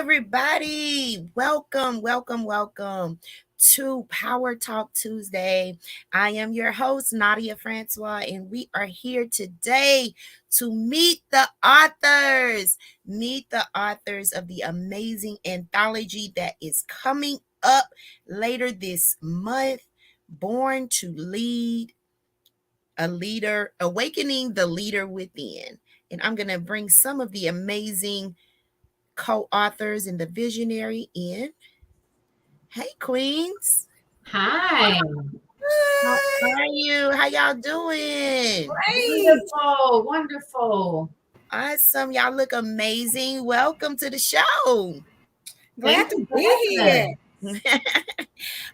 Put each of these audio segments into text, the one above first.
everybody. Welcome to Power Talk Tuesday. I am your host, Nadia Francois, and we are here today to meet the authors. Meet the authors of the amazing anthology that is coming up later this month, Born to Lead, a Leader, Awakening the Leader Within. And I'm going to bring some of the amazing co-authors and the visionary in. Hey, Queens. Hi. How are you? How y'all doing? Great. Wonderful. Awesome. Y'all look amazing. Welcome to the show. Thank Glad you to for be here. having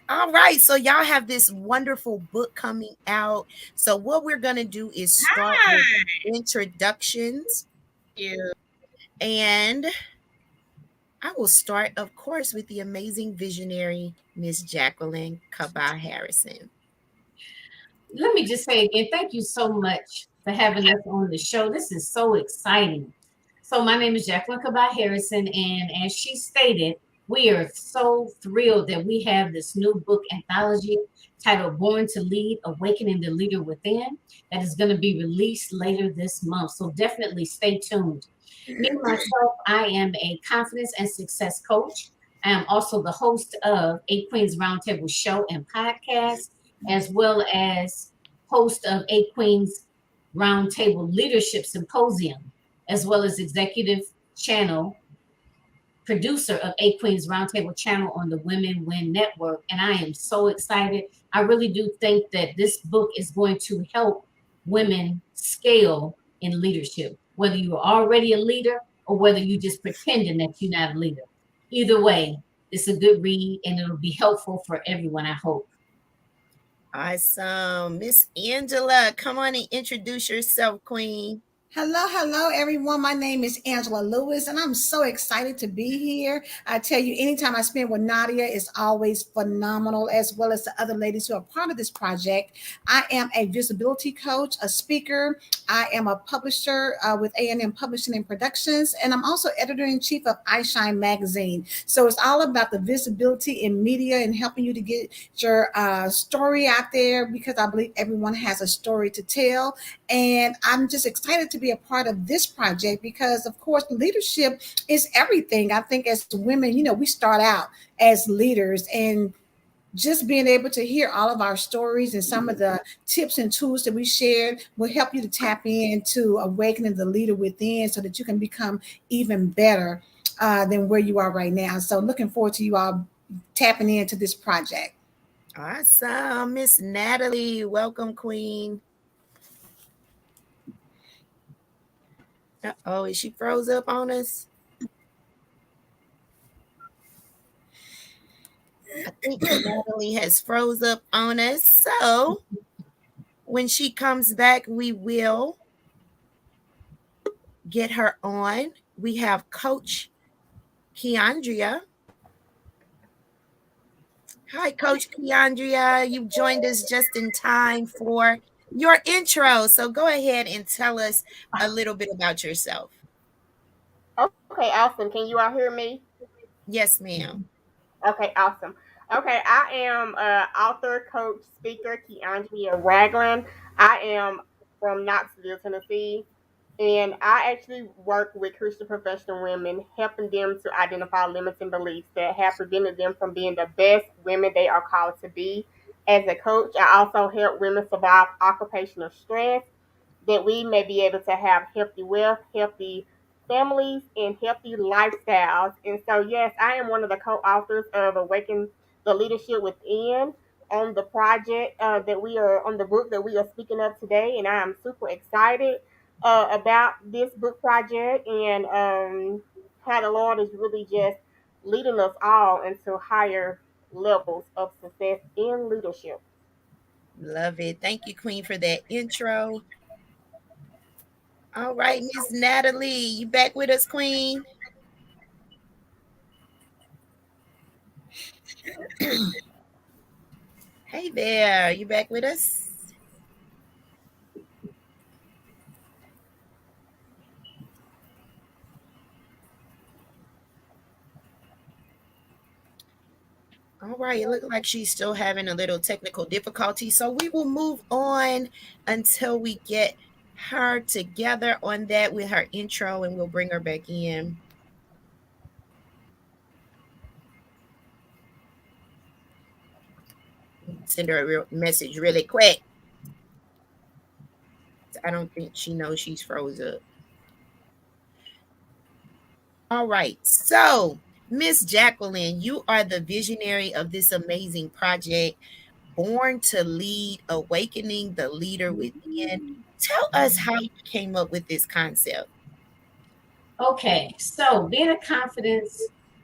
All right. So y'all have this wonderful book coming out. So what we're going to do is start with Hi. introductions. You. And I will start, of course, with the amazing visionary, Miss Jacqueline Kaba-Harrison. Let me just say again, thank you so much for having us on the show. This is so exciting. So my name is Jacqueline Kaba-Harrison, and as she stated, we are so thrilled that we have this new book anthology titled Born to Lead, Awakening the Leader Within that is going to be released later this month. So definitely stay tuned. Me, myself, I am a confidence and success coach. I am also the host of Eight Queens Roundtable Show and Podcast, as well as host of Eight Queens Roundtable Leadership Symposium, as well as executive channel producer of Eight Queens Roundtable channel on the Women Win Network. And I am so excited. I really do think that this book is going to help women scale in leadership, whether you are already a leader or whether you just pretending that you're not a leader. Either way, it's a good read and it'll be helpful for everyone, I hope. Awesome. Miss Angela, come on and introduce yourself, Queen. Hello, everyone. My name is Angela Lewis, and I'm so excited to be here. I tell you, anytime I spend with Nadia is always phenomenal, as well as the other ladies who are part of this project. I am a visibility coach, a speaker. I am a publisher with A&M Publishing and Productions, and I'm also editor-in-chief of iShine Magazine. So it's all about the visibility in media and helping you to get your story out there, because I believe everyone has a story to tell. And I'm just excited to be a part of this project because, of course, leadership is everything. I think as women, we start out as leaders, and just being able to hear all of our stories and some of the tips and tools that we shared will help you to tap into awakening the leader within so that you can become even better than where you are right now. So looking forward to you all tapping into this project. Awesome. Miss Natalie, welcome, Queen. Uh-oh, is she froze up on us? I think Natalie has froze up on us. So when she comes back, we will get her on. We have Coach Keandria. Hi, Coach Keandria. You joined us just in time for your intro. So go ahead and tell us a little bit about yourself. Okay, awesome. Can you all hear me? Yes, ma'am. Okay, awesome. Okay, I am author, coach, speaker, Keandria Ragland. I am from Knoxville, Tennessee, and I actually work with Christian professional women, helping them to identify limits and beliefs that have prevented them from being the best women they are called to be. As a coach, I also help women survive occupational stress, that we may be able to have healthy wealth, healthy families, and healthy lifestyles. And so, yes, I am one of the co-authors of Awaken the Leadership Within on the project that we are on the book that we are speaking of today. And I am super excited about this book project and how the Lord is really just leading us all into higher levels of success in leadership. Love it. Thank you, Queen, for that intro. All right, Miss Natalie, you back with us, Queen? Hey there, you back with us? All right, it looks like she's still having a little technical difficulty, so we will move on until we get her together on that with her intro, and we'll bring her back in. Send her a message really quick. I don't think she knows she's froze up. All right, so Miss Jacqueline, you are the visionary of this amazing project, Born to Lead, Awakening the Leader Within. Tell us how you came up with this concept. Okay, so being a confidence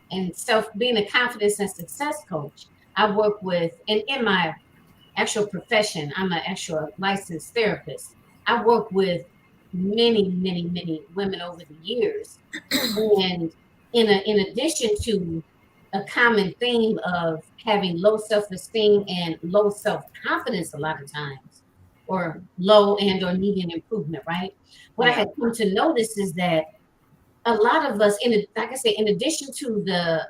and success coach, I work with, and in my actual profession, I'm an actual licensed therapist. I work with many women over the years, and in addition to a common theme of having low self-esteem and low self-confidence a lot of times, or low and or needing improvement, right? What I Yeah, had come to notice is that a lot of us, like I said, in addition to the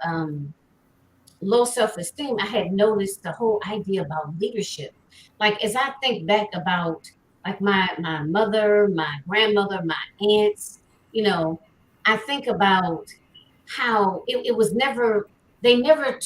low self-esteem, I had noticed the whole idea about leadership. Like as I think back about like my mother, my grandmother, my aunts, you know, I think about how it was never, they never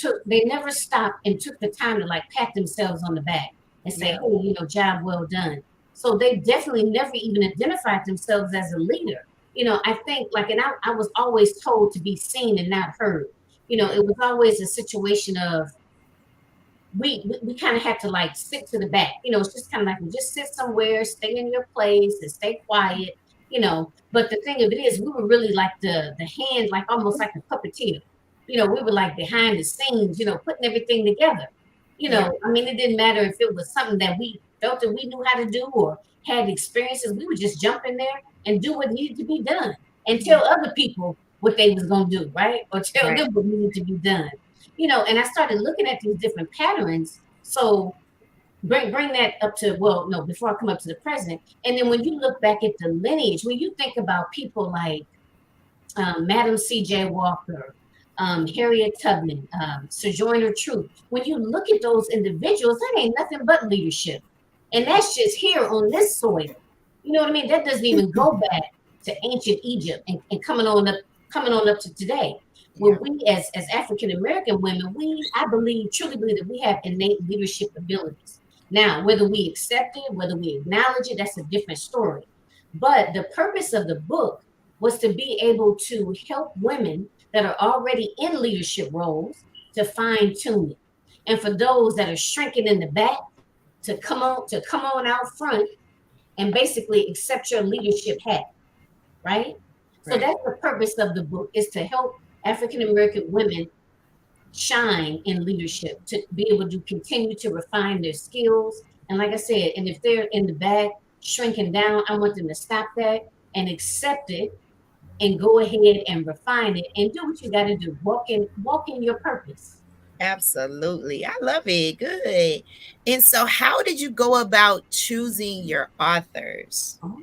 stopped and took the time to like pat themselves on the back and say, yeah, hey, job well done. So they definitely never even identified themselves as a leader. I think like, and I was always told to be seen and not heard. yeah, It was always a situation of we kind of had to like sit to the back. It's just kind of like, just sit somewhere, stay in your place and stay quiet. But the thing of it is, we were really like the hand, like almost like a puppeteer. We were like behind the scenes, putting everything together. yeah, I mean, it didn't matter if it was something that we felt that we knew how to do or had experiences. We would just jump in there and do what needed to be done and tell other people what they was gonna do, right? Or tell right. them what needed to be done. And I started looking at these different patterns. So bring that up to, well, no, before I come up to the present. And then when you look back at the lineage, when you think about people like Madam C.J. Walker, Harriet Tubman, Sojourner Truth, when you look at those individuals, that ain't nothing but leadership. And that's just here on this soil. You know what I mean? That doesn't even go back to ancient Egypt and coming on up to today. When Yeah, we as African American women, I believe, truly believe that we have innate leadership abilities. Now, whether we accept it, whether we acknowledge it, that's a different story. But the purpose of the book was to be able to help women that are already in leadership roles to fine tune it. And for those that are shrinking in the back, to come on out front and basically accept your leadership hat, right? So right. that's the purpose of the book, is to help African American women shine in leadership, to be able to continue to refine their skills. And like I said, and if they're in the back shrinking down, I want them to stop that and accept it and go ahead and refine it and do what you got to do. Walk in your purpose. Absolutely. I love it. Good. And so, how did you go about choosing your authors? Oh,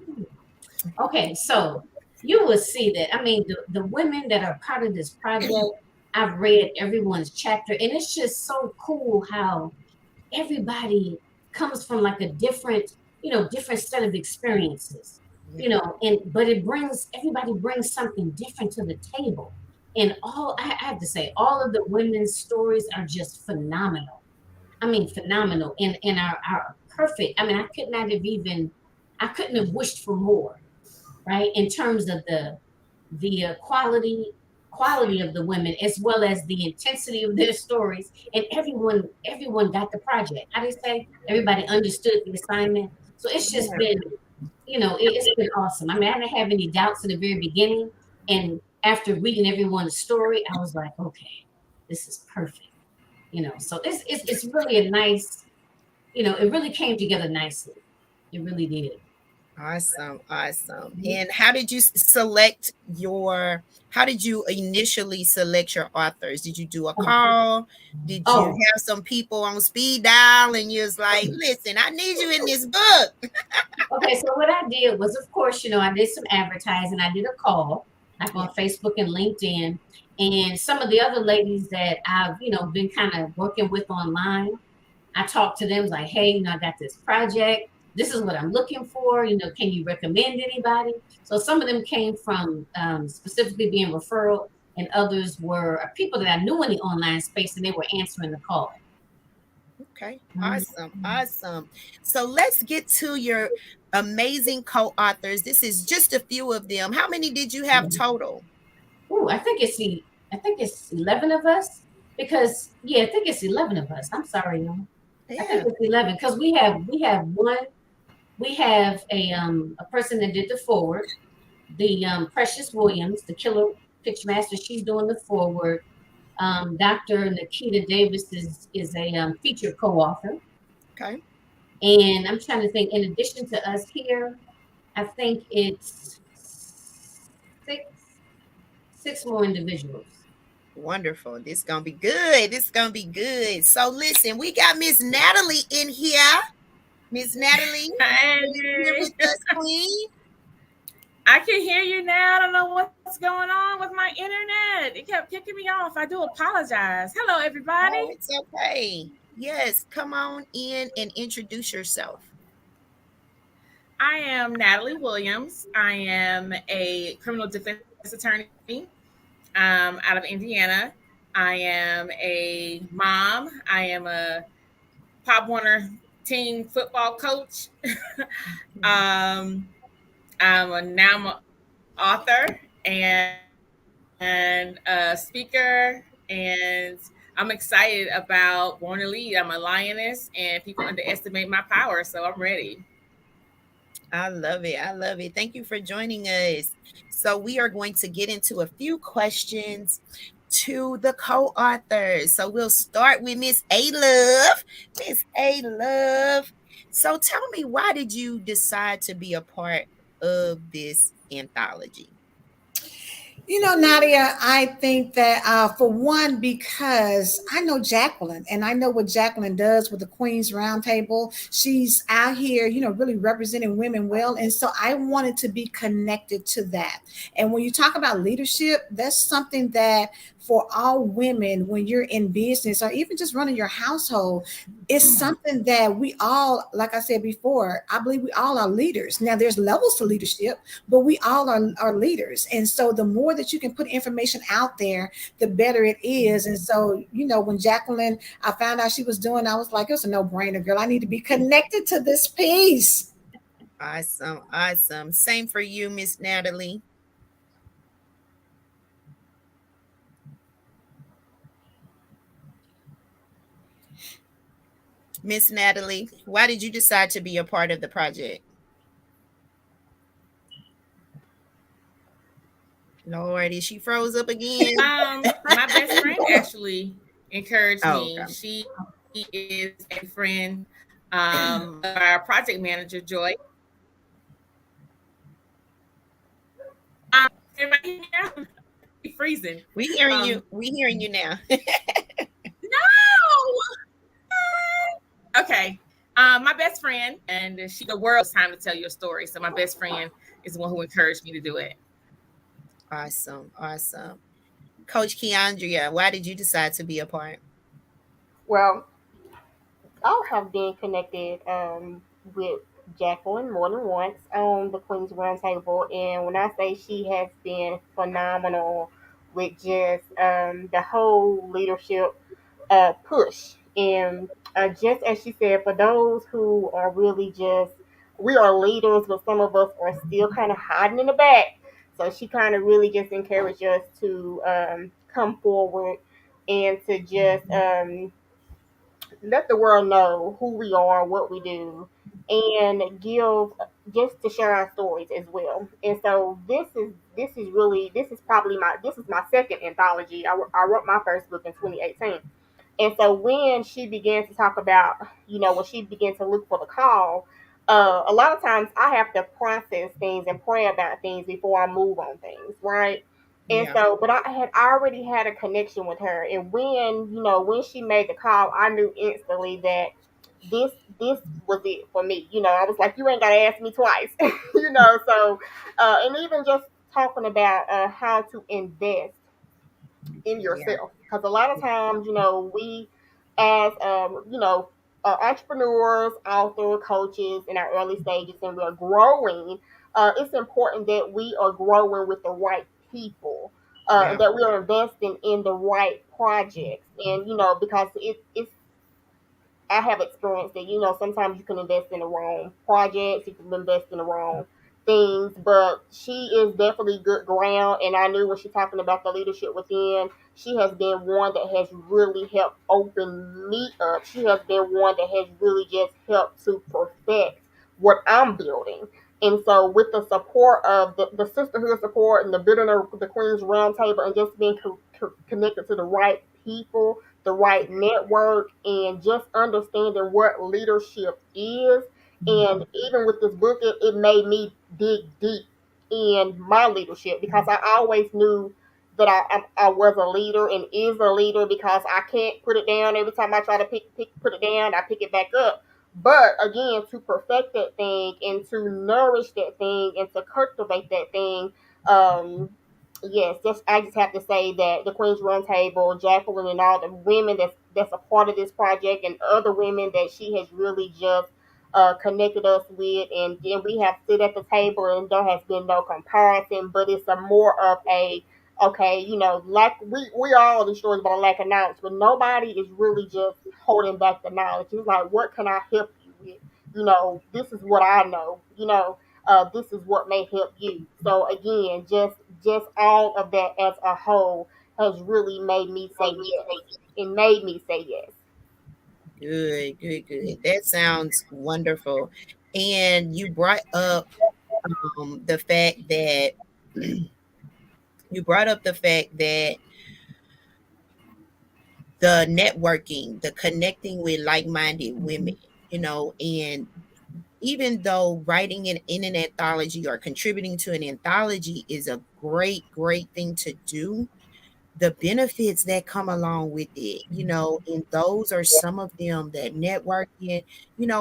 okay, so you will see that. I mean, the women that are part of this project, I've read everyone's chapter, and it's just so cool how everybody comes from like a different set of experiences, Yeah, and but everybody brings something different to the table. And I have to say, all of the women's stories are just phenomenal. I mean, phenomenal and are perfect. I mean, I couldn't have wished for more, right? In terms of the quality of the women, as well as the intensity of their stories, and everyone got the project. How do you say? Everybody understood the assignment. So it's just yeah, been, it's been awesome. I mean, I didn't have any doubts in the very beginning, and after reading everyone's story, I was like, okay, this is perfect. So it's really a nice, it really came together nicely. It really did. awesome, awesome. Mhm. And how did you select your? How did you initially select your authors? Did you do a Oh, call? Did you oh, have some people on speed dial and you was like, listen, I need you in this book? okay, so what I did was, of course, I did some advertising. I did a call, like Yeah, on Facebook and LinkedIn, And some of the other ladies that I've, been kind of working with online, I talked to them like, hey, I got this project. This is what I'm looking for. Can you recommend anybody? So some of them came from specifically being referral, and others were people that I knew in the online space, and they were answering the call. Okay, Mhm. awesome, awesome. So let's get to your amazing co-authors. This is just a few of them. How many did you have total? Ooh, I think it's 11 of us because yeah, I think it's 11 of us. I'm sorry, no. I think Yeah. it's 11 because we have one. We have a person that did the forward, the Precious Williams, the killer pitch master. She's doing the forward. Dr. Nikita Davis is a featured co-author, Okay. and I'm trying to think. In addition to us here, I think it's six six more individuals. Wonderful. This gonna be good. This gonna be good. So listen, we got Miss Natalie in here. Miss Natalie, are you here Hey, with us, Queen? I can hear you now. I don't know what's going on with my internet. It kept kicking me off. I do apologize. Hello, everybody. Oh, it's okay. Yes, come on in and introduce yourself. I am Natalie Williams. I am a criminal defense attorney out of Indiana. I am a mom. I am a Pop Warner team football coach. um, I'm an author and a speaker, and I'm excited about Born to Lead. I'm a lioness, and people underestimate my power, so I'm ready. I love it. I love it. Thank you for joining us. So, we are going to get into a few questions to the co authors. So, we'll start with Miss A Love. Miss A Love. So, tell me, why did you decide to be a part of this anthology? Nadia, I think that for one, because I know Jacqueline and I know what Jacqueline does with the Queen's Roundtable. She's out here, really representing women well. And so I wanted to be connected to that. And when you talk about leadership, that's something that for all women, when you're in business or even just running your household, it's something that we all, like I said before, I believe we all are leaders. Now, there's levels to leadership, but we all are leaders. And so the more that you can put information out there, the better it is. And so, when Jacqueline, I found out she was doing, I was like, it was a no brainer, girl. I need to be connected to this piece. Awesome. Awesome. Same for you, Miss Natalie. Miss Natalie, why did you decide to be a part of the project? Lord, is she froze up again? My best friend actually encouraged Oh, me. okay. She is a friend of our project manager, Joy. Everybody hear me now? Freezing. We hearing you. Um, We hearing you now. no. Okay. My best friend, and she the world is time to tell your story. So my best friend is the one who encouraged me to do it. Awesome. Awesome. Coach Keandria, why did you decide to be a part? Well, I have been connected with Jacqueline more than once on the Queen's Roundtable, and when I say she has been phenomenal with just the whole leadership push, and just as she said, for those who are really just we are leaders, but some of us are still kind of hiding in the back. So she kind of really just encouraged us to come forward and to just let the world know who we are, what we do, and give just to share our stories as well. And so this is really this is my second anthology. I wrote my first book in 2018. And so when she began to talk about, when she began to look for the call, a lot of times I have to process things and pray about things before I move on things, right? And Yeah. so, but I had already had a connection with her, and when she made the call, I knew instantly that this this was it for me. I was like, you ain't gotta ask me twice, So, and even just talking about how to invest in Yeah. yourself. Because a lot of times, we as entrepreneurs, author, coaches in our early stages, and we're growing. It's important that we are growing with the right people, Yeah. and that we are investing in the right projects. And because it's I have experienced that, sometimes you can invest in the wrong projects, you can invest in the wrong things, but she is definitely good ground. And I knew when she's talking about the leadership within, she has been one that has really helped open me up. She has been one that has really just helped to perfect what I'm building. And so, with the support of the sisterhood support and the building of the Queen's Roundtable, and just being connected to the right people, the right network, and just understanding what leadership is. And even with this book, it made me dig deep in my leadership, because I always knew that I was a leader and is a leader, because I can't put it down. Every time I try to put it down, I pick it back up. But again, to perfect that thing and to nourish that thing and to cultivate that thing, um, yes, I just have to say that the Queen's Run Table, Jacqueline, and all the women that's a part of this project, and other women that she has really just connected us with, and then we have sit at the table, and there has been no comparison, but it's a more of a, okay, like we all the stories about lack of knowledge, but nobody is really just holding back the knowledge. It's like, what can I help you with? This is what I know. This is what may help you. So again, just all of that as a whole has really made me say yes. It made me say yes. Good, good, good. That sounds wonderful. And you brought up the fact that you brought up the fact that the networking, the connecting with like-minded women, and even though writing in an anthology or contributing to an anthology is a great, great thing to do, the benefits that come along with it, and those are some of them, that networking,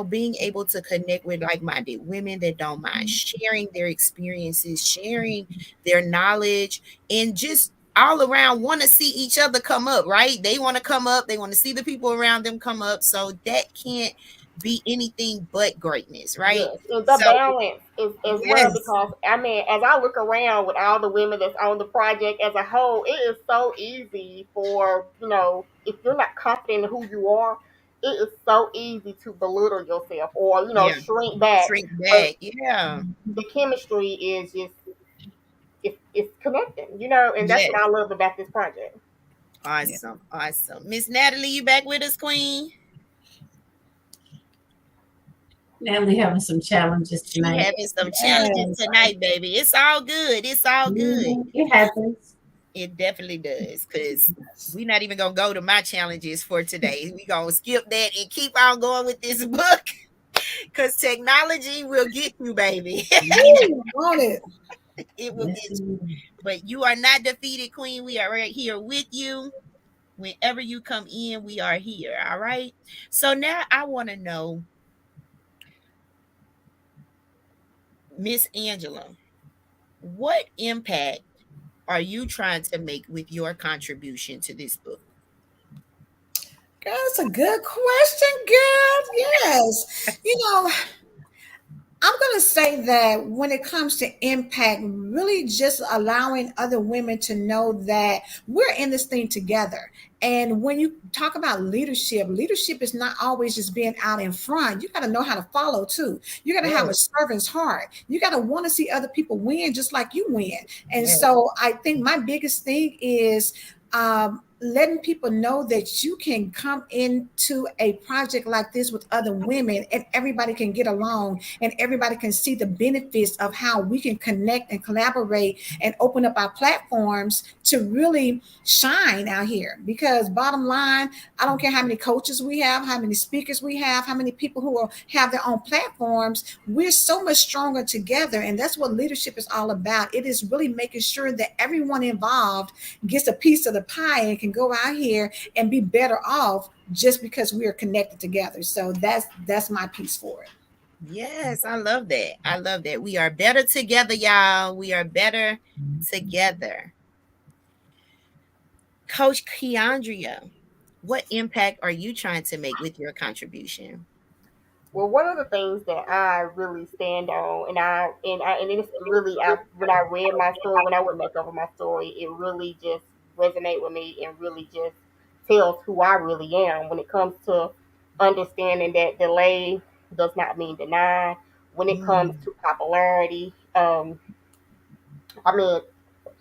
being able to connect with like-minded women that don't mind sharing their experiences, sharing their knowledge, and just all around want to see each other come up, right? They want to come up, they want to see the people around them come up. So that can't be anything but greatness, right? Yes, and the So, balance is as well, yes, because I mean, as I look around with all the women that's on the project as a whole, it is so easy for, if you're not confident in who you are, it is so easy to belittle yourself, or yeah, shrink back. shrink But back. Yeah, the chemistry is just, it's connecting, and that's what yes. I love about this project. Yeah. Awesome. Awesome. Miss Natalie, you back with us, Queen? Natalie having some challenges She tonight. having some challenges Yes. tonight, baby. It's all good. It's all good. It happens. It definitely does. Cause we're not even gonna go to my challenges for today. We gonna skip that and keep on going with this book. Cause technology will get you, baby. Woo, want it. It will Yes, get it you. is. But you are not defeated, Queen. We are right here with you. Whenever you come in, we are here. All right. So now I want to know, Miss Angela, what impact are you trying to make with your contribution to this book? Girl, that's a good question, girl. Yes. I'm going to say that when it comes to impact, really just allowing other women to know that we're in this thing together. And when you talk about leadership, leadership is not always just being out in front. You got to know how to follow too. You got to have a Yes, servant's heart. You got to want to see other people win just like you win. And yes, so I think my biggest thing is letting people know that you can come into a project like this with other women and everybody can get along and everybody can see the benefits of how we can connect and collaborate and open up our platforms to really shine out here. Because bottom line, I don't care how many coaches we have, how many speakers we have, how many people who have their own platforms, we're so much stronger together. And that's what leadership is all about. It is really making sure that everyone involved gets a piece of the pie and can go out here and be better off just because we are connected together. So that's my piece for it. yes. I love that. I love that. We are better together, y'all. We are better together. Coach Keandria, what impact are you trying to make with your contribution? Well, one of the things that I really stand on, and it's really when I read my story, when I went back over my story, it really just resonate with me and really just tells who I really am when it comes to understanding that delay does not mean deny. When it comes Mm, to popularity, I mean,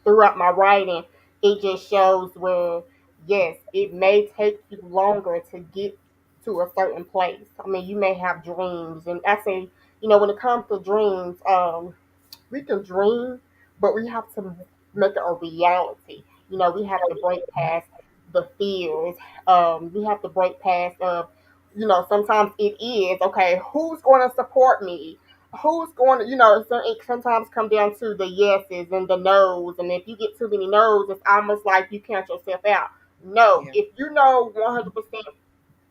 throughout my writing, it just shows where, yes, it may take you longer to get to a certain place. I mean, you may have dreams, and I say, when it comes to dreams, we can dream, but we have to make it a reality. We have to break past the fears. We have to break past sometimes it is okay. Who's going to support me? Who's going to, it sometimes come down to the yeses and the nos, and if you get too many nos, it's almost like you count yourself out. No, yeah, if you know 100%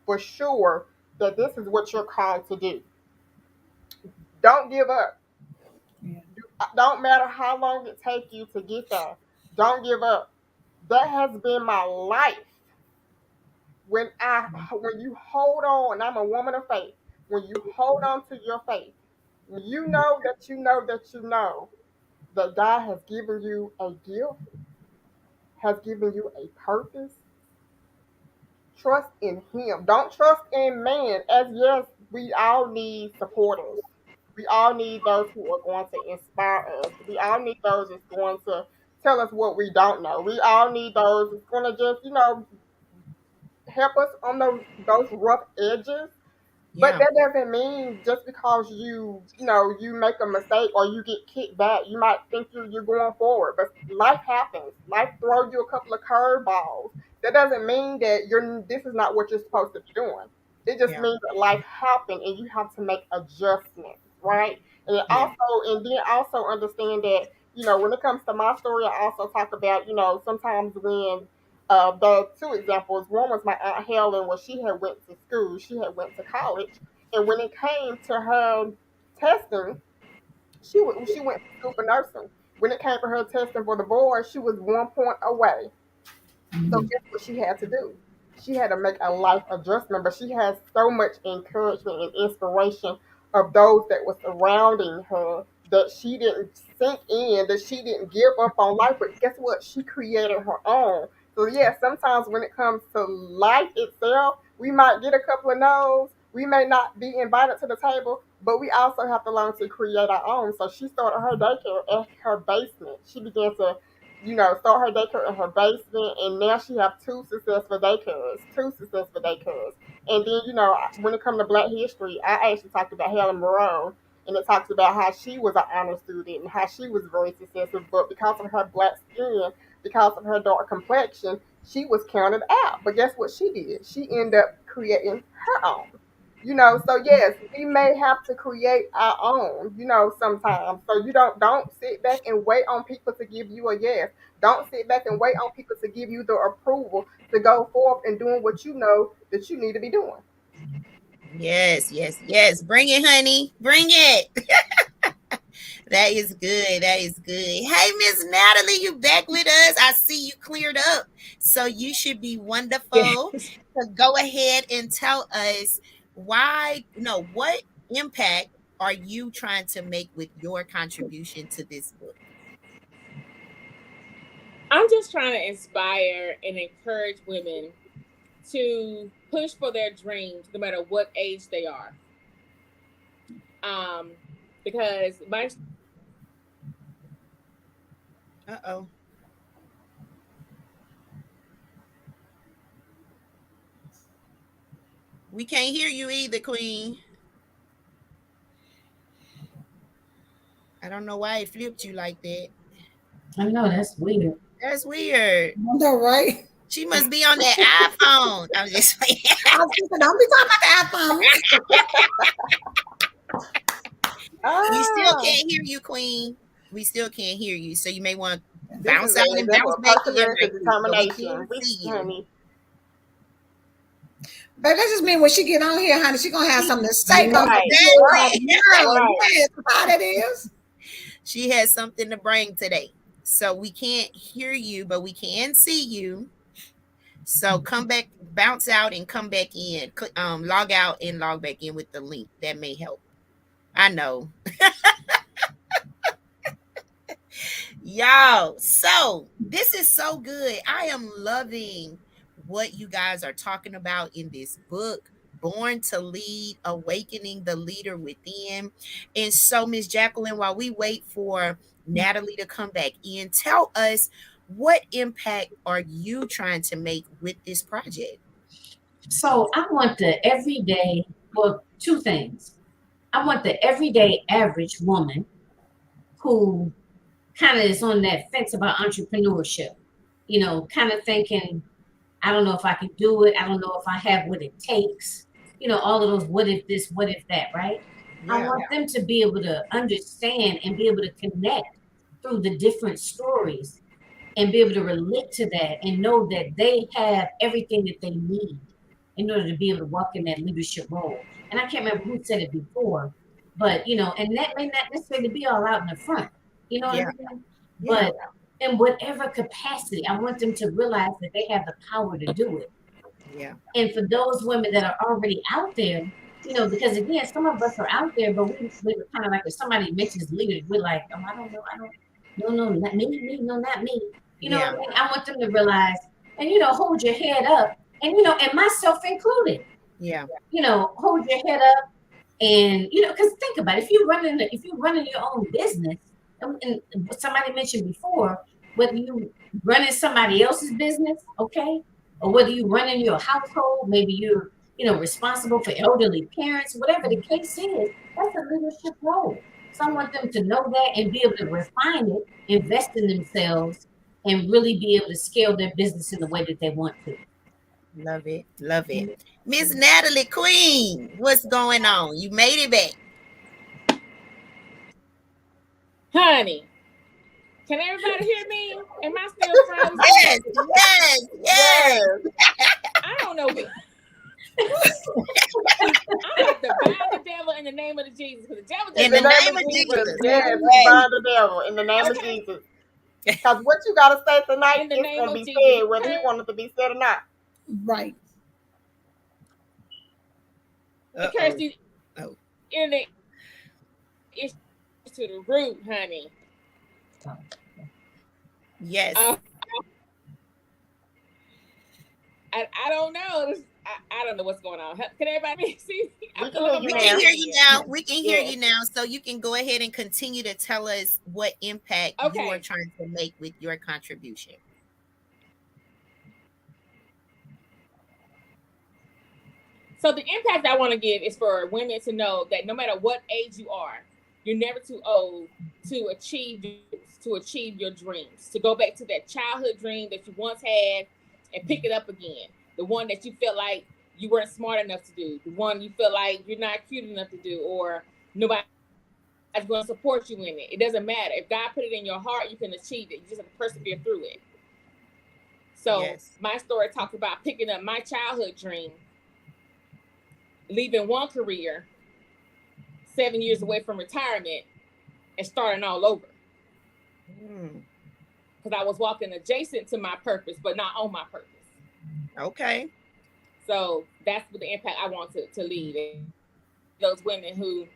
for sure that this is what you're called to do, don't give up. Yeah. Don't matter how long it takes you to get there. Don't give up. That has been my life. When you hold on, and I'm a woman of faith. When you hold on to your faith, when you know that you know that you know that God has given you a gift, has given you a purpose, trust in Him. Don't trust in man. As yes, we all need supporters. We all need those who are going to inspire us. We all need those that's going to tell us what we don't know. We all need those that's going to just, help us on those rough edges. But yeah, that doesn't mean just because you make a mistake or you get kicked back, you might think you're going forward. But life happens. Life throws you a couple of curveballs. That doesn't mean that this is not what you're supposed to be doing. It just yeah, means that life happened and you have to make adjustments, right? yeah, And then also understand that, when it comes to my story, I also talk about, sometimes when the two examples. One was my aunt Helen, where she had went to school, she had went to college, and when it came to her testing, she went to school for nursing. When it came to her testing for the board, she was 1 point away. So Mhm. guess what she had to do? She had to make a life adjustment, but she has so much encouragement and inspiration of those that were surrounding her that she didn't sink in, that she didn't give up on life. But guess what? She created her own. So yeah, sometimes when it comes to life itself, we might get a couple of no's. We may not be invited to the table, but we also have to learn to create our own. So she started her daycare at her basement. She began to start her daycare in her basement, and now she have two successful daycares. And then, when it comes to Black History, I actually talked about Helen Moreau, and it talks about how she was an honor student and how she was very successful, but because of her black skin, because of her dark complexion, she was counted out. But guess what she did? She ended up creating her own. So yes, we may have to create our own, sometimes. So you don't sit back and wait on people to give you a yes. Don't sit back and wait on people to give you the approval to go forth and doing what you know that you need to be doing. yes, yes, yes. Bring it, honey. Bring it. That is good. That is good. Hey, Miss Natalie, you back with us? I see you cleared up. So you should be wonderful. Yes. So go ahead and tell us why, no, what impact are you trying to make with your contribution to this book? I'm just trying to inspire and encourage women to push for their dreams no matter what age they are. Um, because my Uh oh. We can't hear you either, Queen. I don't know why it flipped you like that. I know that's weird. That's weird. I know, right? She must be on that iPhone. I'm just like, I was thinking, don't be talking about the iPhones. we still Ah, can't hear you, Queen. We still can't hear you. So you may want to this is bounce out an and example bounce of back in perseverance right and quick, but we can determination. see you. Honey, But that just mean when she get on here, honey, she gonna have something to say. Gonna get right, you on her Exactly. nerve. right. Yes, how that is. She has something to bring today. So we can't hear you, but we can see you. So come back, bounce out and come back in. Log out and log back in with the link. That may help. I know. Y'all, so this is so good. I am loving what you guys are talking about in this book, Born to Lead, Awakening the Leader Within. And so, Miss Jacqueline, while we wait for Natalie to come back in, tell us, what impact are you trying to make with this project? So I want the everyday, well, two things. I want the everyday average woman who kind of is on that fence about entrepreneurship, kind of thinking, I don't know if I can do it. I don't know if I have what it takes. All of those what if this, what if that, right? I Yeah, want them to be able to understand and be able to connect through the different stories and be able to relate to that and know that they have everything that they need in order to be able to walk in that leadership role. And I can't remember who said it before, but and that may not necessarily be all out in the front. You know what yeah, I'm saying? yeah, But in whatever capacity, I want them to realize that they have the power to do it. yeah, And for those women that are already out there, because again, some of us are out there, but we're kind of like, if somebody mentions leaders, we're like, oh, I don't know, no, not me, no, not me. You know what yeah, I mean? I want them to realize and hold your head up, and and myself included. yeah, Hold your head up, and because think about it, if you're running your own business, and somebody mentioned before, whether you running somebody else's business, okay, or whether you running your household, maybe you're responsible for elderly parents, whatever the case is, that's a leadership role. So I want them to know that and be able to refine it, invest in themselves, and really be able to scale their business in the way that they want to. love it, love it. Miss Natalie Queen, what's going on? You made it back. Honey, can everybody hear me? Am I still frozen? Yes, yes, yes. Yes. I don't know. I have to bind the devil in the name of the Jesus, because the devil In just In the the don't name want name of me of to win Jesus. this. Jesus. Yes, we Yes, bind the devil in the name of Okay, Jesus. Because what you got to say tonight, in the it's name going to of be Jesus. said whether he You wanted to be said or not. Right. heard? uh-oh. Curse these Oh, internet issues to the root, honey. yes. Uh, I don't know. I don't know what's going on. Can everybody see? We I'm can feeling hear my you We can now. voice hear you again. now. We can hear Yes. you now. So you can go ahead and continue to tell us what impact you are Okay. trying to make with your contribution. So the impact I want to give is for women to know that no matter what age you are, you're never too old to achieve your goals, to achieve your dreams, to go back to that childhood dream that you once had and pick it up again. The one that you felt like you weren't smart enough to do, the one you feel like you're not cute enough to do, or nobody's going to support you in it. It doesn't matter. If God put it in your heart, you can achieve it. You just have to persevere through it. So my Yes. story talks about picking up my childhood dream, leaving one career 7 years away from retirement and starting all over, Mm, because I was walking adjacent to my purpose, but not on my purpose. okay. So that's what the impact I want to leave. And those women who,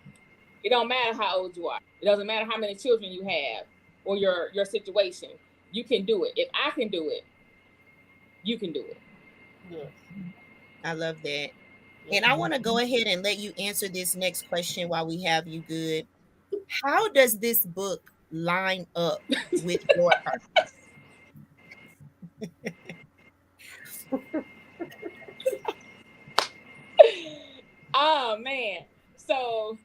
it don't matter how old you are, it doesn't matter how many children you have or your situation, you can do it. If I can do it, you can do it. Yes. I love that. Yes. And I want to go ahead and let you answer this next question while we have you good. How does this book line up with your purpose? Oh man. So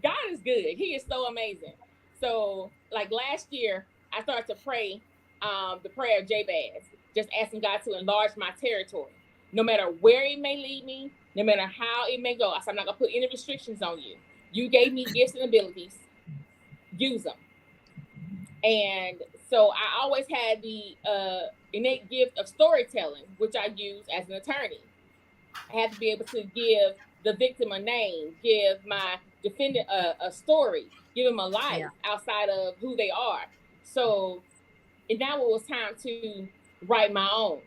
God is good. He is so amazing. So like last year, I started to pray the prayer of Jabez, just asking God to enlarge my territory. No matter where it may lead me, no matter how it may go. I said, I'm not gonna put any restrictions on you. You gave me gifts and abilities, use them. And so I always had the innate gift of storytelling, which I use as an attorney. I had to be able to give the victim a name, give my defendant a story, give them a Yeah. life outside of who they are. So, and now it was time to write my own,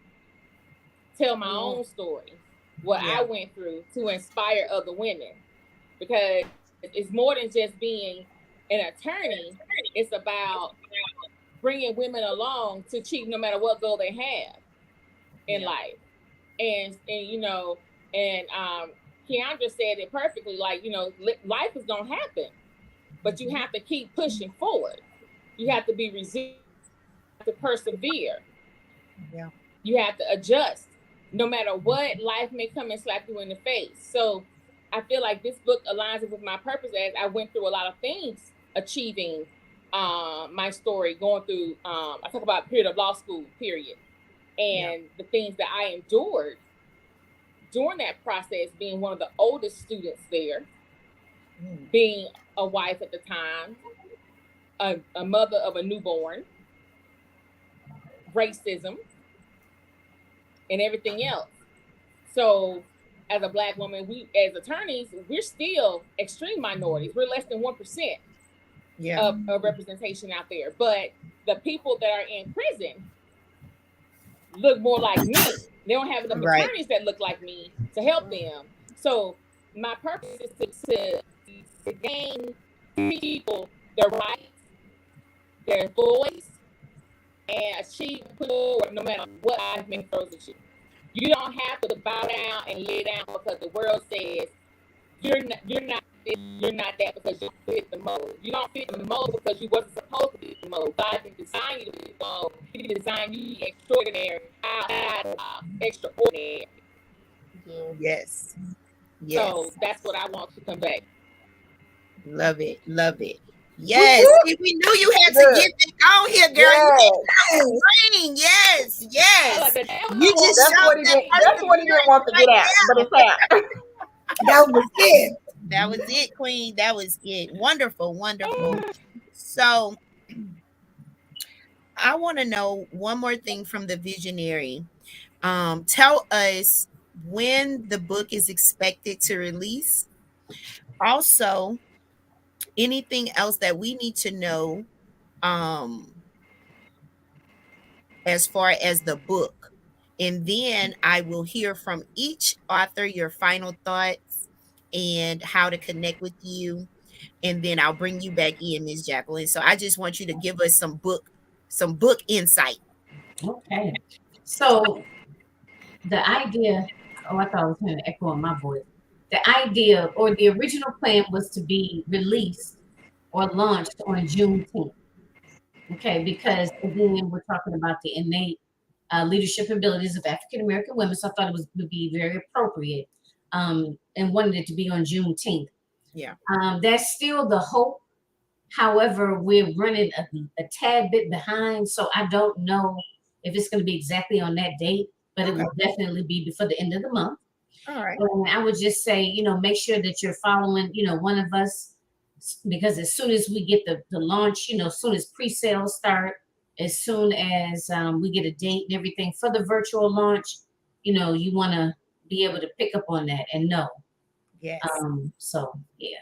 tell my Yeah. own story, what Yeah. I went through to inspire other women. Because it's more than just being an attorney, it's about bringing women along to achieve no matter what goal they have in Yeah. life. And and Keandra said it perfectly. Like, life is gonna happen, but you Mhm. have to keep pushing forward. You have to be resilient. You have to persevere. Yeah. You have to adjust, no matter what life may come and slap you in the face. So I feel like this book aligns with my purpose as I went through a lot of things achieving my story, going through I talk about period of law school period Yeah. and the things that I endured during that process, being one of the oldest students there, Mm. being a wife at the time, a mother of a newborn, racism, and everything else. So, as a black woman, we as attorneys, we're still extreme minorities. We're less than 1% Yeah. of representation out there. But the people that are in prison look more like me. They don't have enough Right. attorneys that look like me to help them. So my purpose is to gain people their rights, their voice, and achieve forward no matter what life may throws at you. You don't have to bow down and lay down because the world says you're not this, you're not that because you fit the mold. You don't fit the mold because you wasn't supposed to fit the mold. God didn't design you to fit the mold. He designed you to be extraordinary, extraordinary. Yes. Yes. So Yes. that's what I want to convey. Love it. Love it. Whoop Yes. whoop. See, we knew you had to Look. get that on here, girl. You Yes. did green. Yes. I Yes. like the devil You know just That's showed what what he that didn't. he That's what he didn't perseverance want to get right out, but now. it's out. That was it. That was it, Queen. That was it. Wonderful. Wonderful. So I want to know one more thing from the visionary. Tell us when the book is expected to release. Also, anything else that we need to know um, as far as the book. And then I will hear from each author your final thoughts and how to connect with you. And then I'll bring you back in, Miss Jacqueline. So I just want you to give us some book insight. Okay. So the idea, oh, I thought I was hearing an echo in my voice. The idea or the original plan was to be released or launched on Juneteenth. Okay, because again, we're talking about the innate leadership abilities of African American women. So I thought it would be very appropriate and wanted it to be on Juneteenth. Yeah. That's still the hope. However, we're running a tad bit behind. So I don't know if it's going to be exactly on that date, but it Okay. will definitely be before the end of the month. All right. And I would just say, make sure that you're following, one of us, because as soon as we get the launch, as soon as pre-sales start, as soon as we get a date and everything for the virtual launch, you want to be able to pick up on that and know. Yes. So yeah.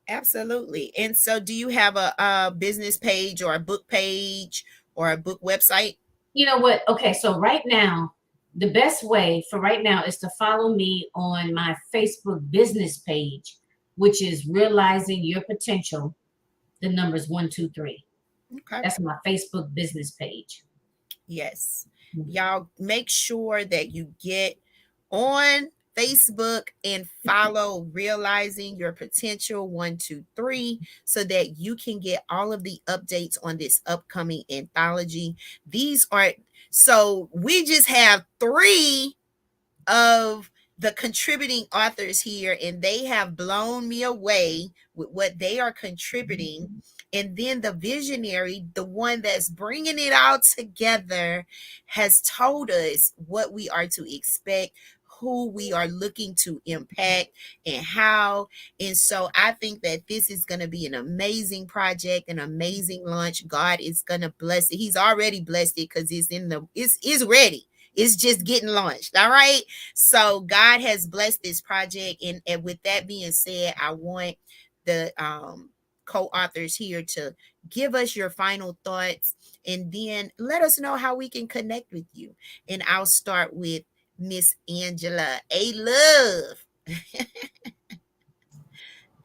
Absolutely. And so do you have a business page or a book page or a book website? You know what? Okay, so right now, the best way for right now is to follow me on my Facebook business page, which is Realizing Your Potential, the numbers 123. Okay. That's my Facebook business page. Yes. Mhm. Y'all make sure that you get on Facebook and follow Realizing Your Potential 123 so that you can get all of the updates on this upcoming anthology. These are so we just have 3 of the contributing authors here, and they have blown me away with what they are contributing. And then the visionary, the one that's bringing it all together, has told us what we are to expect, who we are looking to impact, and how. And so I think that this is going to be an amazing project, an amazing launch. God is going to bless it. He's already blessed it because it's ready. It's just getting launched. All right. So God has blessed this project. And with that being said, I want the co-authors here to give us your final thoughts and then let us know how we can connect with you. And I'll start with Miss Angela. A love.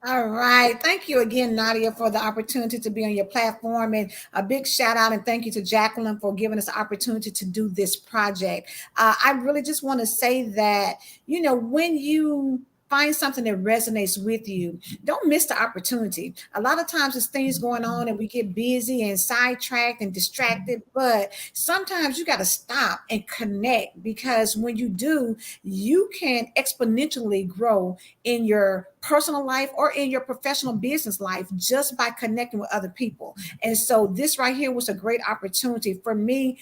All right. Thank you again, Nadia, for the opportunity to be on your platform. And a big shout out and thank you to Jacqueline for giving us the opportunity to do this project. I really just want to say that, when you find something that resonates with you, don't miss the opportunity. A lot of times there's things going on and we get busy and sidetracked and distracted, but sometimes you got to stop and connect, because when you do, you can exponentially grow in your personal life or in your professional business life just by connecting with other people. And so this right here was a great opportunity for me.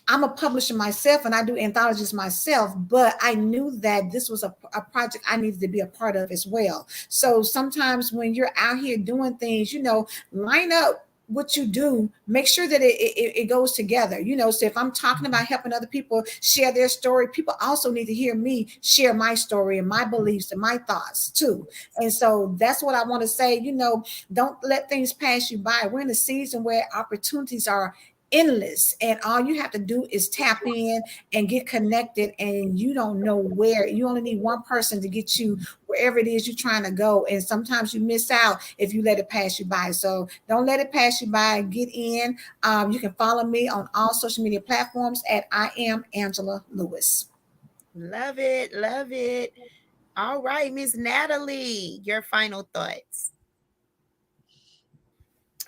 I'm a publisher myself and I do anthologies myself, but I knew that this was a project I needed to be a part of as well. So sometimes when you're out here doing things, line up what you do, make sure that it goes together. So if I'm talking about helping other people share their story, people also need to hear me share my story and my beliefs and my thoughts too. And so that's what I want to say. Don't let things pass you by. We're in a season where opportunities are endless, and all you have to do is tap in and get connected, and you don't know where. You only need one person to get you wherever it is you're trying to go, and sometimes you miss out if you let it pass you by. So don't let it pass you by. Get in. You can follow me on all social media platforms at I am Angela Lewis. Love it. Love it. All right, Miss Natalie, your final thoughts.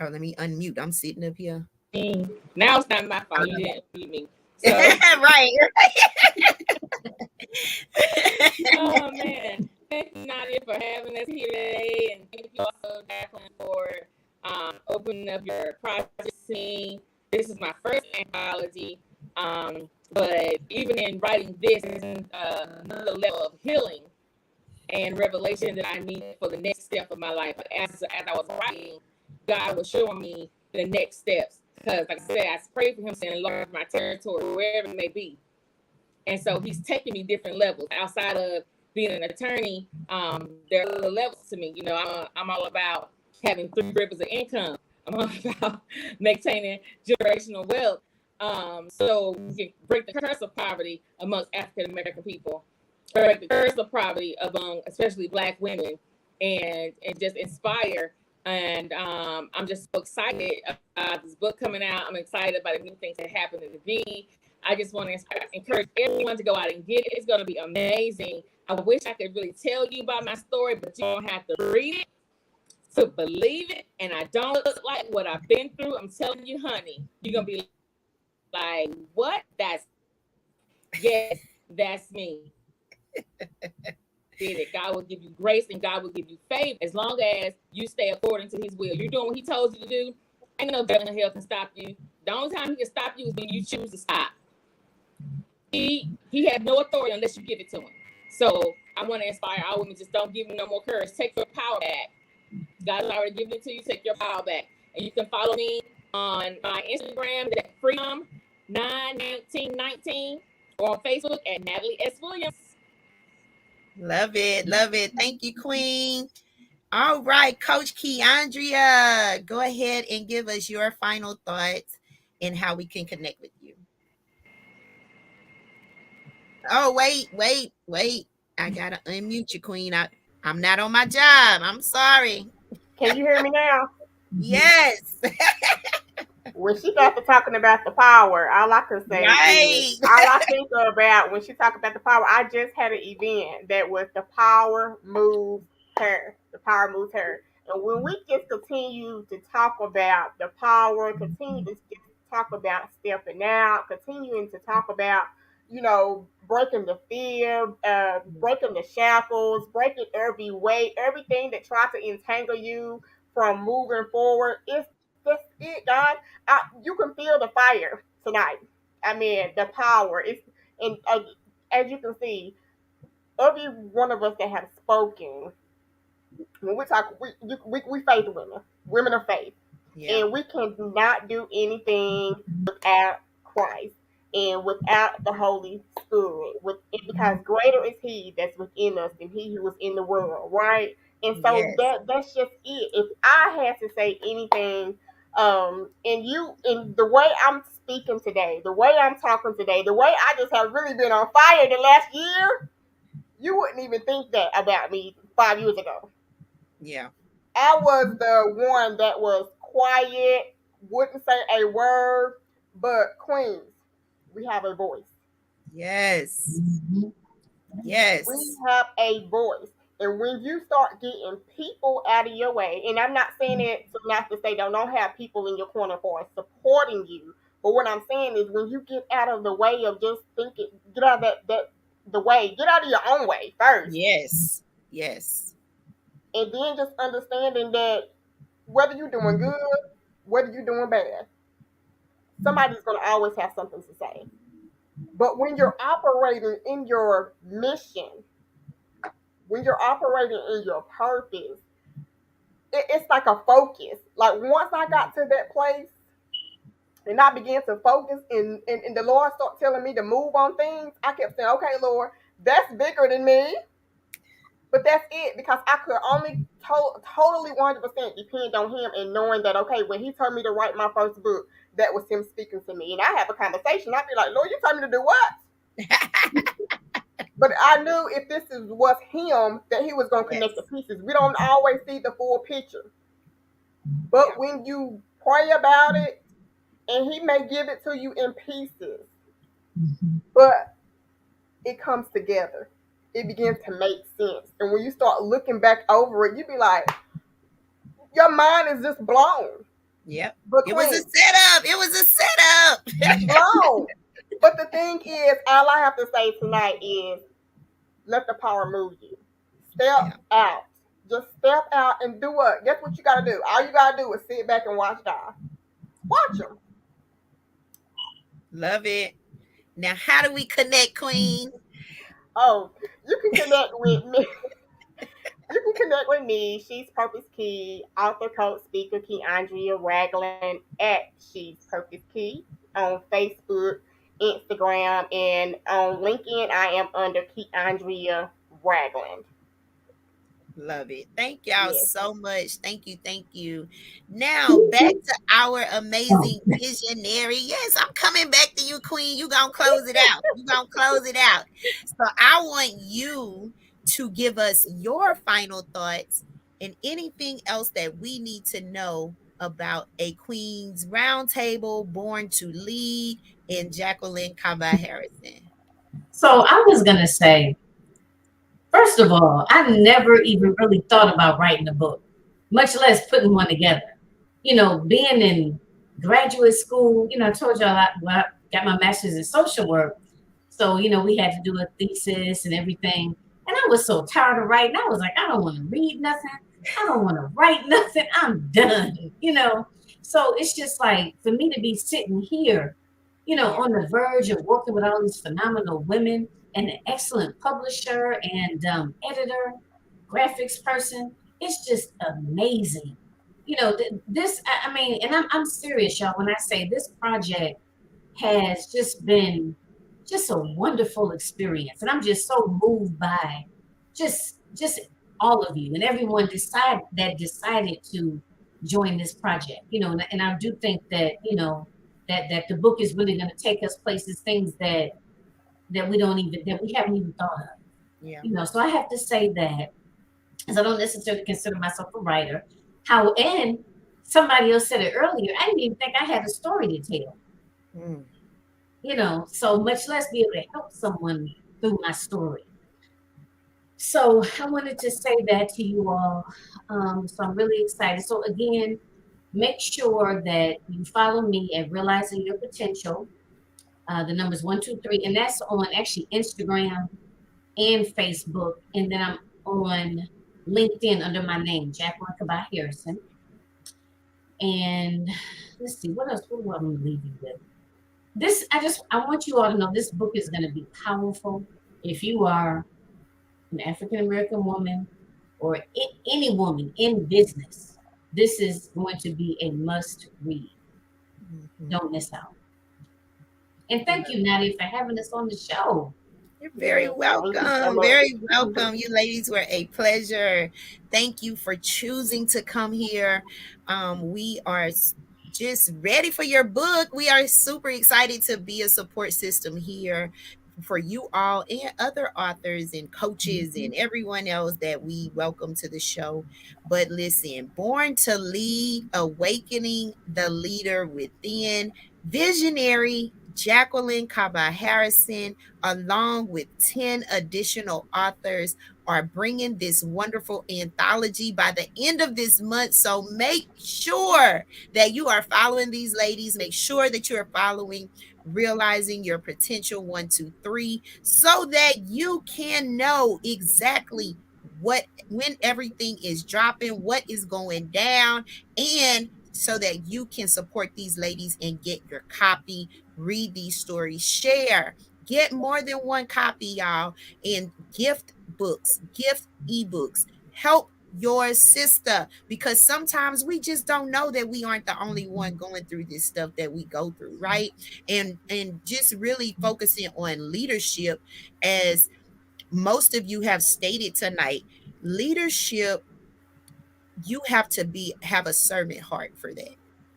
Oh, let me unmute. I'm sitting up here. Now it's not my fault. You didn't beat me. So, Right. oh man, thank you, Nadia, for having us here today, and thank you also, Jacqueline, for opening up your project scene. This is my first anthology, but even in writing this is another level of healing and revelation that I needed for the next step of my life. As I was writing, God was showing me the next steps. Because, like I said, I prayed for Him to enlarge my territory, wherever it may be. And so He's taking me different levels outside of being an attorney. There are other levels to me. I'm all about having 3 rivers of income. I'm all about maintaining generational wealth. So we can break the curse of poverty amongst African American people, break the curse of poverty among especially Black women, and just inspire. And I'm just so excited about this book coming out. I'm excited about the new things that happen in the V. I just want to encourage everyone to go out and get it. It's going to be amazing. I wish I could really tell you about my story, but you don't have to read it to believe it. And I don't look like what I've been through. I'm telling you, honey, you're going to be like, what? Yes, that's me. Did it. God will give you grace and God will give you favor as long as you stay according to His will. You're doing what He told you to do. Ain't no devil in hell can stop you. The only time He can stop you is when you choose to stop. He has no authority unless you give it to Him. So I want to inspire all women, just don't give Him no more courage. Take your power back. God's already given it to you. Take your power back. And you can follow me on my Instagram at freedom91919 or on Facebook at Natalie S. Williams. Love it. Love it. Thank you, Queen. All right, Coach Keandria, go ahead and give us your final thoughts and how we can connect with you. Oh, wait. I gotta unmute you, Queen. I'm not on my job. I'm sorry. Can you hear me now? Yes. When she got to talking about the power, all I can say is, Right. all I think about when she talk about the power, I just had an event that was the power moves her. The power moves her. And when we just continue to talk about the power, continue to just talk about stepping out, continuing to talk about, breaking the fear, breaking the shackles, breaking every weight, everything that tries to entangle you from moving forward. It's just it, God. You can feel the fire tonight. I mean, the power. And as you can see, every one of us that have spoken, when we talk, we faith women, women of faith, Yeah. and we cannot do anything without Christ and without the Holy Spirit. Because greater is He that's within us than He who was in the world, right? And so Yes. that's just it. If I had to say anything And the way I'm speaking today, the way I'm talking today, the way I just have really been on fire the last year, you wouldn't even think that about me 5 years ago. Yeah. I was the one that was quiet, wouldn't say a word, but queens, we have a voice. Yes. Mhm. We Yes. have a voice. And when you start getting people out of your way, and I'm not saying it to not to say don't have people in your corner for supporting you, but what I'm saying is when you get out of the way of just thinking, get out of that the way, get out of your own way first, Yes. Yes. and then just understanding that whether you're doing good, whether you're doing bad, somebody's going to always have something to say. But when you're operating in your mission, when you're operating in your purpose, it's like a focus. Like once I got to that place and I began to focus and the Lord started telling me to move on things, I kept saying, okay, Lord, that's bigger than me. But that's it because I could only totally 100% depend on him and knowing that, okay, when he told me to write my first book, that was him speaking to me. And I have a conversation. I'd be like, Lord, you told me to do what? But I knew if was him, that he was going to connect the Yes. pieces. We don't always see the full picture. Yeah. But when you pray about it, and he may give it to you in pieces, Mhm. but it comes together. It begins to make sense. And when you start looking back over it, you be like, your mind is just blown. Yep. But It was a queen, setup. It was a setup. blown. But the thing is, all I have to say tonight is let the power move you. Step Yeah. out. Just step out and do what? Guess what you got to do? All you got to do is sit back and watch God. Watch them. Love it. Now, how do we connect, Queen? Oh, you can connect with me. You can connect with me. She's Purpose Key, author, coach, speaker, Key Andrea Ragland at She's Purpose Key on Facebook, Instagram, and on LinkedIn. I am under Key Andrea Ragland. Love it. Thank y'all Yes. so much. Thank you. Thank you. Now, back to our amazing visionary. Yes, I'm coming back to you, Queen. You going to close it out. You going to close it out. So I want you to give us your final thoughts and anything else that we need to know about a Queen's Roundtable Born to Lead in Jacqueline Kaba-Harrison. So I was gonna say, first of all, I never even really thought about writing a book, much less putting one together. Being in graduate school, I told y'all I got my master's in social work. So, we had to do a thesis and everything. And I was so tired of writing. I was like, I don't want to read nothing. I don't want to write nothing. I'm done. So it's just like for me to be sitting here, Yeah. on the verge of working with all these phenomenal women and an excellent publisher and editor, graphics person. It's just amazing. This, I mean, and I'm serious, y'all, when I say this project has just been just a wonderful experience. And I'm just so moved by just all of you and everyone decided to join this project. And I do think that, that the book is really going to take us places, things that we haven't even thought of. Yeah. So I have to say that, because I don't necessarily consider myself a writer. How and somebody else said it earlier, I didn't even think I had a story to tell. Mm. So much less be able to help someone through my story. So I wanted to say that to you all. So I'm really excited. So again, make sure that you follow me at Realizing Your Potential. The number's 123, and that's on actually Instagram and Facebook. And then I'm on LinkedIn under my name, Jacqueline Kaba-Harrison. And let's see, what else? What do I want to leave you with? I want you all to know this book is going to be powerful. If you are an African American woman or any woman in business, this is going to be a must read. Mhm. Don't miss out. And thank you, Nadia, for having us on the show. You're very Yes. Thank you so welcome. much. Very welcome. You ladies were a pleasure. Thank you for choosing to come here. We are just ready for your book. We are super excited to be a support system here for you all and other authors and coaches and everyone else that we welcome to the show. But listen, Born to Lead, Awakening the Leader Within, visionary Jacqueline Kaba-Harrison, along with 10 additional authors, are bringing this wonderful anthology by the end of this month. So make sure that you are following these ladies. Make sure that you are following Realizing Your Potential 123 so that you can know exactly what when everything is dropping, what is going down, and so that you can support these ladies and get your copy, read these stories, share, get more than one copy, y'all, and gift books, gift ebooks, help your sister, because sometimes we just don't know that we aren't the only one going through this stuff that we go through, right? And just really focusing on leadership, as most of you have stated tonight. Leadership, you have to be have a servant heart for that,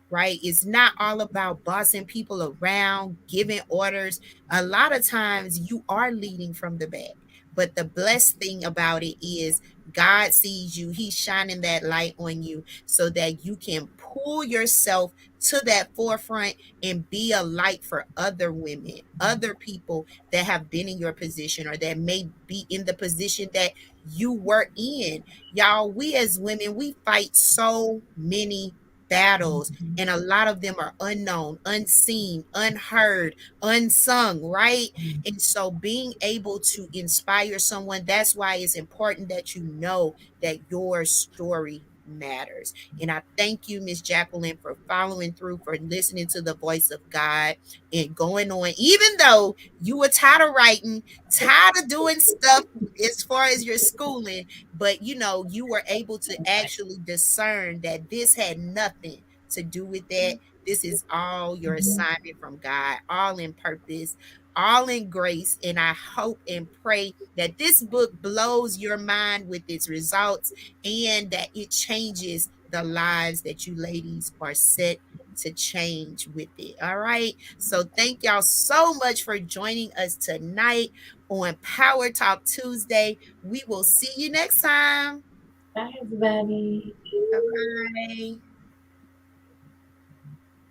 right? It's not all about bossing people around, giving orders. A lot of times you are leading from the back, but the blessed thing about it is God sees you. He's shining that light on you so that you can pull yourself to that forefront and be a light for other women, other people that have been in your position or that may be in the position that you were in. Y'all, we as women, we fight so many battles, and a lot of them are unknown, unseen, unheard, unsung, right? And so being able to inspire someone, that's why it's important that you know that your story matters. And I thank you, Miss Jacqueline, for following through, for listening to the voice of God and going on, even though you were tired of writing, tired of doing stuff as far as your schooling, but you were able to actually discern that this had nothing to do with that. This is all your assignment from God, all in purpose, all in grace. And I hope and pray that this book blows your mind with its results and that it changes the lives that you ladies are set to change with it. All right. So thank y'all so much for joining us tonight on Power Talk Tuesday. We will see you next time. Bye, everybody. Bye bye.